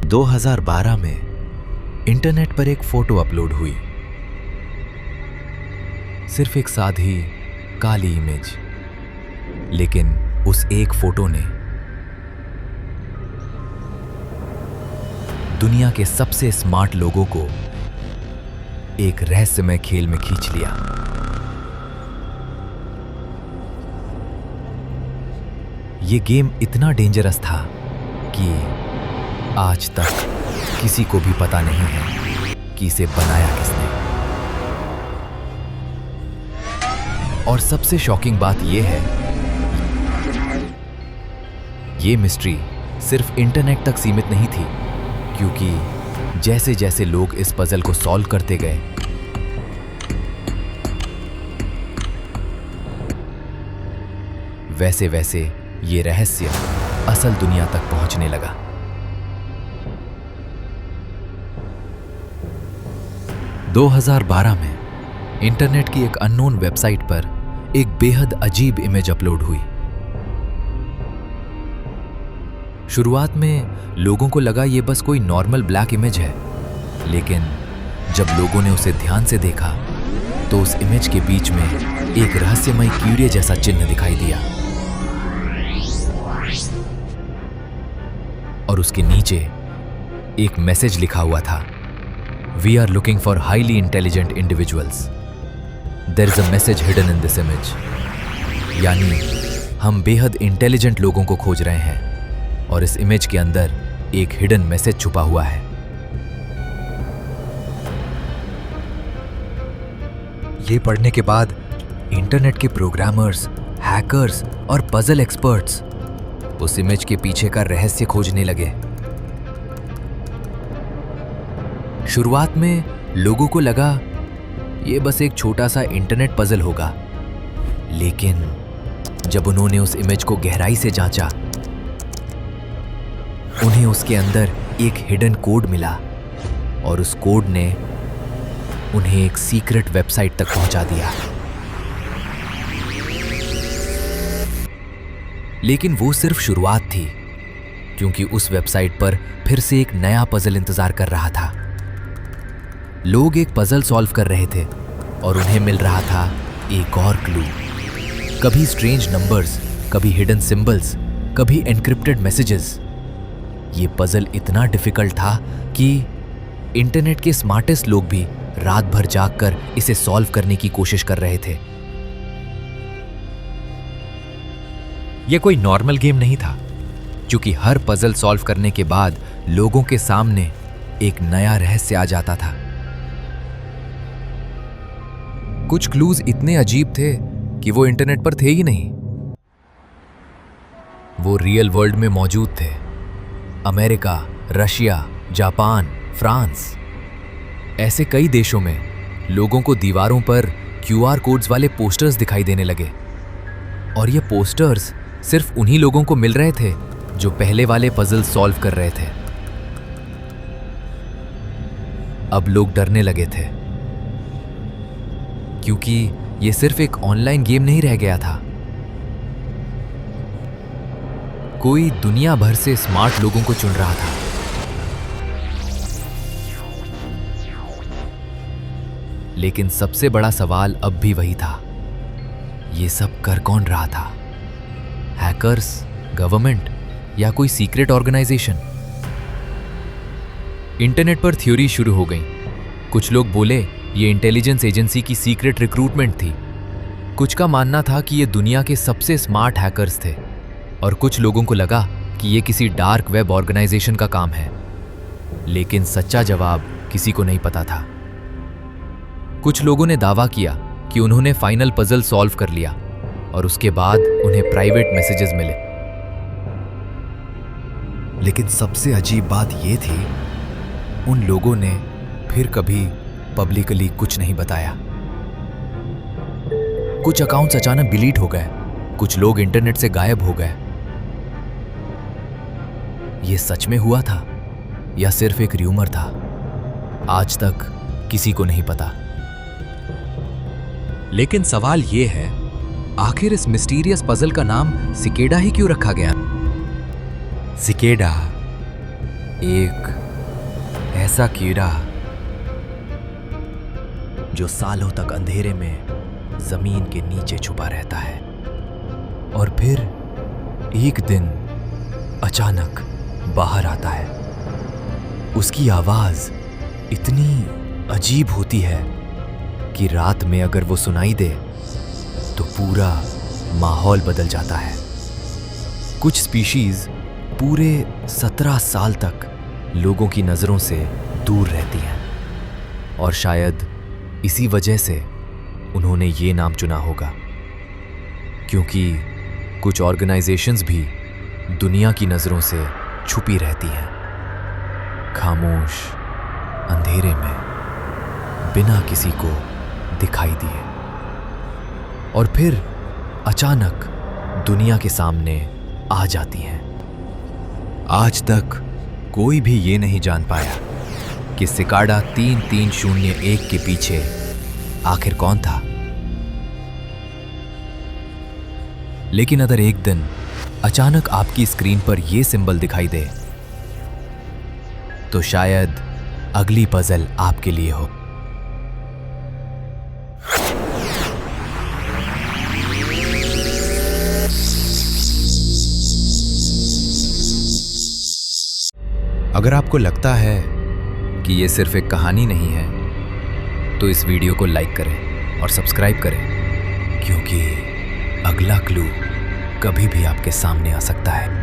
2012 में इंटरनेट पर एक फोटो अपलोड हुई। सिर्फ एक सादी काली इमेज, लेकिन उस एक फोटो ने दुनिया के सबसे स्मार्ट लोगों को एक रहस्यमय खेल में खींच लिया। ये गेम इतना डेंजरस था कि आज तक किसी को भी पता नहीं है कि इसे बनाया किसने। और सबसे शॉकिंग बात यह है, ये मिस्ट्री सिर्फ इंटरनेट तक सीमित नहीं थी, क्योंकि जैसे जैसे लोग इस पजल को सॉल्व करते गए, वैसे वैसे ये रहस्य असल दुनिया तक पहुंचने लगा। – 2012 में इंटरनेट की एक अननोन वेबसाइट पर एक बेहद अजीब इमेज अपलोड हुई। शुरुआत में लोगों को लगा ये बस कोई नॉर्मल ब्लैक इमेज है, लेकिन जब लोगों ने उसे ध्यान से देखा तो उस इमेज के बीच में एक रहस्यमय कीड़े जैसा चिन्ह दिखाई दिया और उसके नीचे एक मैसेज लिखा हुआ था, We are looking for highly intelligent individuals. There is a message hidden in this image. यानी हम बेहद इंटेलिजेंट लोगों को खोज रहे हैं और इस इमेज के अंदर एक हिडन मैसेज छुपा हुआ है। ये पढ़ने के बाद इंटरनेट के प्रोग्रामर्स, हैकर्स और पजल एक्सपर्ट्स उस इमेज के पीछे का रहस्य खोजने लगे। शुरुआत में लोगों को लगा ये बस एक छोटा सा इंटरनेट पजल होगा, लेकिन जब उन्होंने उस इमेज को गहराई से जांचा, उन्हें उसके अंदर एक हिडन कोड मिला और उस कोड ने उन्हें एक सीक्रेट वेबसाइट तक पहुंचा दिया। लेकिन वो सिर्फ शुरुआत थी, क्योंकि उस वेबसाइट पर फिर से एक नया पजल इंतजार कर रहा था। लोग एक पजल सॉल्व कर रहे थे और उन्हें मिल रहा था एक और क्लू। कभी स्ट्रेंज नंबर्स, कभी हिडन सिंबल्स, कभी एन्क्रिप्टेड मैसेजेस। ये पजल इतना डिफिकल्ट था कि इंटरनेट के स्मार्टेस्ट लोग भी रात भर जागकर इसे सॉल्व करने की कोशिश कर रहे थे। यह कोई नॉर्मल गेम नहीं था, क्योंकि हर पजल सॉल्व करने के बाद लोगों के सामने एक नया रहस्य आ जाता था। कुछ क्लूज इतने अजीब थे कि वो इंटरनेट पर थे ही नहीं, वो रियल वर्ल्ड में मौजूद थे। अमेरिका, रशिया, जापान, फ्रांस, ऐसे कई देशों में लोगों को दीवारों पर QR कोड्स वाले पोस्टर्स दिखाई देने लगे, और ये पोस्टर्स सिर्फ उन्हीं लोगों को मिल रहे थे जो पहले वाले पजल सॉल्व कर रहे थे। अब लोग डरने लगे थे, क्योंकि ये सिर्फ एक ऑनलाइन गेम नहीं रह गया था। कोई दुनिया भर से स्मार्ट लोगों को चुन रहा था। लेकिन सबसे बड़ा सवाल अब भी वही था, ये सब कर कौन रहा था? हैकर्स, गवर्नमेंट या कोई सीक्रेट ऑर्गेनाइजेशन? इंटरनेट पर थ्योरी शुरू हो गई। कुछ लोग बोले ये इंटेलिजेंस एजेंसी की सीक्रेट रिक्रूटमेंट थी। कुछ का मानना था कि ये दुनिया के सबसे स्मार्ट हैकर्स थे, और कुछ लोगों को लगा कि ये किसी डार्क वेब ऑर्गेनाइजेशन का काम है। लेकिन सच्चा जवाब किसी को नहीं पता था। कुछ लोगों ने दावा किया कि उन्होंने फाइनल पजल सॉल्व कर लिया, और उसके बाद उन्हें प्राइवेट मैसेजेस मिले। लेकिन सबसे अजीब बात यह थी, उन लोगों ने फिर कभी पब्लिकली कुछ नहीं बताया। कुछ अकाउंट्स अचानक डिलीट हो गए, कुछ लोग इंटरनेट से गायब हो गए। यह सच में हुआ था या सिर्फ एक र्यूमर था? आज तक किसी को नहीं पता। लेकिन सवाल यह है, आखिर इस मिस्टीरियस पजल का नाम सिकेडा ही क्यों रखा गया? सिकेडा एक ऐसा कीड़ा जो सालों तक अंधेरे में जमीन के नीचे छुपा रहता है और फिर एक दिन अचानक बाहर आता है। उसकी आवाज इतनी अजीब होती है कि रात में अगर वो सुनाई दे तो पूरा माहौल बदल जाता है। कुछ स्पीशीज पूरे 17 साल तक लोगों की नजरों से दूर रहती हैं और शायद इसी वजह से उन्होंने ये नाम चुना होगा, क्योंकि कुछ ऑर्गेनाइजेशंस भी दुनिया की नजरों से छुपी रहती हैं, खामोश अंधेरे में बिना किसी को दिखाई दिए, और फिर अचानक दुनिया के सामने आ जाती हैं। आज तक कोई भी ये नहीं जान पाया कि सिकाडा 3301 के पीछे आखिर कौन था। लेकिन अगर एक दिन अचानक आपकी स्क्रीन पर यह सिंबल दिखाई दे तो शायद अगली पजल आपके लिए हो। अगर आपको लगता है कि ये सिर्फ एक कहानी नहीं है तो इस वीडियो को लाइक करें और सब्सक्राइब करें, क्योंकि अगला क्लू कभी भी आपके सामने आ सकता है।